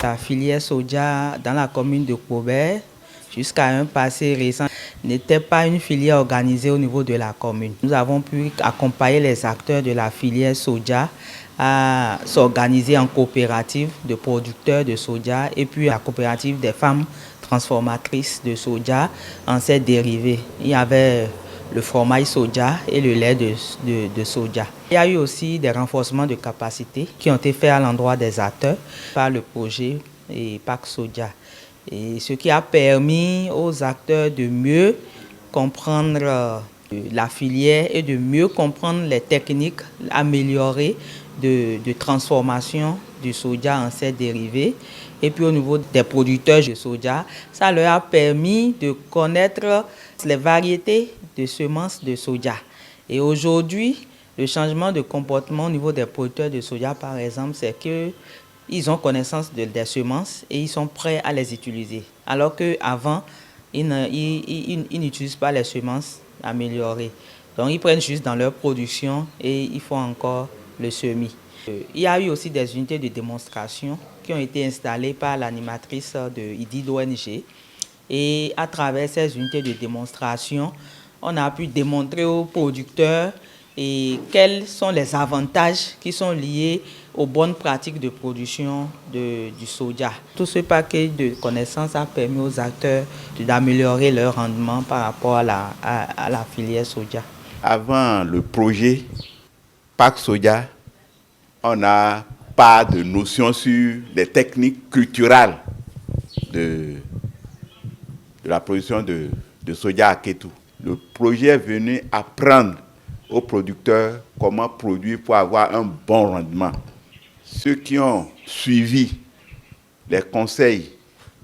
La filière soja dans la commune de Kobert, jusqu'à un passé récent, n'était pas une filière organisée au niveau de la commune. Nous avons pu accompagner les acteurs de la filière soja à s'organiser en coopérative de producteurs de soja et puis la coopérative des femmes transformatrices de soja en ses dérivés. Il y avait le fromage soja et le lait de soja. Il y a eu aussi des renforcements de capacité qui ont été faits à l'endroit des acteurs par le projet PAC Soja. Et ce qui a permis aux acteurs de mieux comprendre la filière et de mieux comprendre les techniques améliorées de transformation du soja en ses dérivés. Et puis au niveau des producteurs de soja, ça leur a permis de connaître les variétés de semences de soja. Et aujourd'hui, le changement de comportement au niveau des producteurs de soja, par exemple, c'est qu'ils ont connaissance des semences et ils sont prêts à les utiliser. Alors qu'avant, ils n'utilisent pas les semences améliorées. Donc ils prennent juste dans leur production et ils font encore le semis. Il y a eu aussi des unités de démonstration qui ont été installées par l'animatrice de IDID ONG. Et à travers ces unités de démonstration, on a pu démontrer aux producteurs quels sont les avantages qui sont liés aux bonnes pratiques de production du soja. Tout ce paquet de connaissances a permis aux acteurs d'améliorer leur rendement par rapport à la filière soja. Avant le projet PAC Soja, on n'a pas de notion sur les techniques culturelles de la production de soja à Kétou. Le projet est venu apprendre aux producteurs comment produire pour avoir un bon rendement. Ceux qui ont suivi les conseils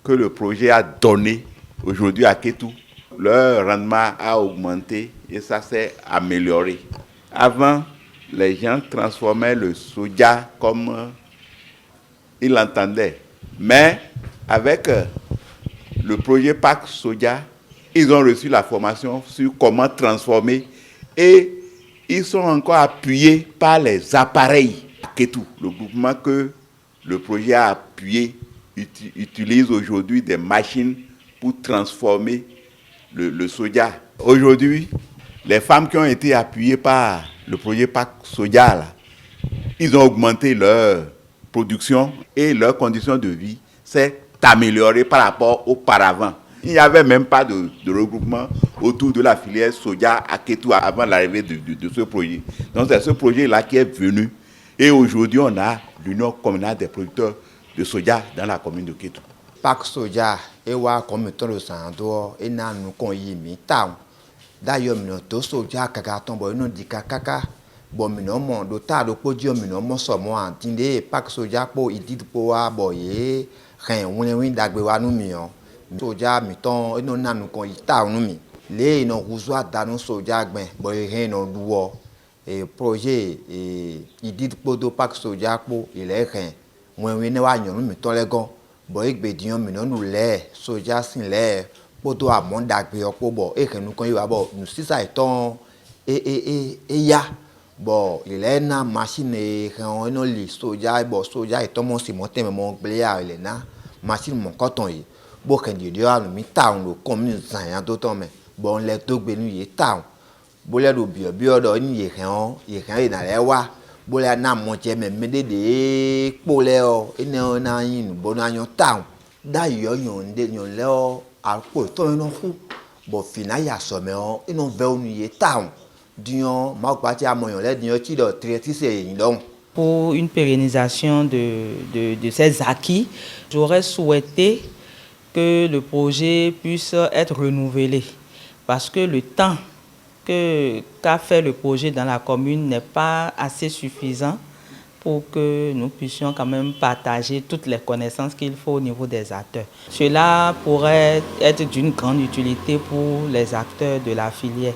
que le projet a donnés aujourd'hui à Kétou, leur rendement a augmenté et ça s'est amélioré. Avant, les gens transformaient le soja comme ils l'entendaient. Mais avec le projet PAC Soja, ils ont reçu la formation sur comment transformer et ils sont encore appuyés par les appareils Kétou. Le groupement que le projet a appuyé utilise aujourd'hui des machines pour transformer le soja. Aujourd'hui, les femmes qui ont été appuyées par le projet PAC Soja, là, ils ont augmenté leur production et leurs conditions de vie s'est améliorée par rapport auparavant. Il n'y avait même pas de regroupement autour de la filière soja à Kétou avant l'arrivée de ce projet. Donc c'est ce projet-là qui est venu. Et aujourd'hui, on a l'Union communale des producteurs de soja dans la commune de Kétou. PAC Soja, et comme le sando, et n'a nous qu'on y mis tant. D'ailleurs, nous soja kakaton, bon, nous dit kaka. Bon, nous monde, tas de podium, nous mon somme, tinde, PAC Soja, pour il dit pour aboyer, rien, on d'agbewa nous mions. Soja miton eno nanu kon ita onumi le ino kuzwa danu soja gben bo rien no duo projet idit podo PAC Soja po ile rien mwen we ne wa nyonu miton legon bo igbe dion mi no nu le soja sin le podo amon dagbe opo bo nu kon yiwa bo nu sisa iton ya bo ile na machine ran eno li soja bo soja iton mo si mo teme mo gble ya ile na machine mon coton yi bo kan di dio anu mi town lo commune zan ya to ton me bon le to gbe nu ye town bo le do bi odo ni ye kan na le wa bo le na mo je me de po le o ene na yin bo na yan town da yo yon de yon le o alpo to no fu bo fina ya so me o ino ve onu ye town dion ma gba ti amoyan le dion ti do treti se yin don. Pour une pérennisation de ces acquis, j'aurais souhaité que le projet puisse être renouvelé parce que le temps qu'a fait le projet dans la commune n'est pas assez suffisant pour que nous puissions quand même partager toutes les connaissances qu'il faut au niveau des acteurs. Cela pourrait être d'une grande utilité pour les acteurs de la filière.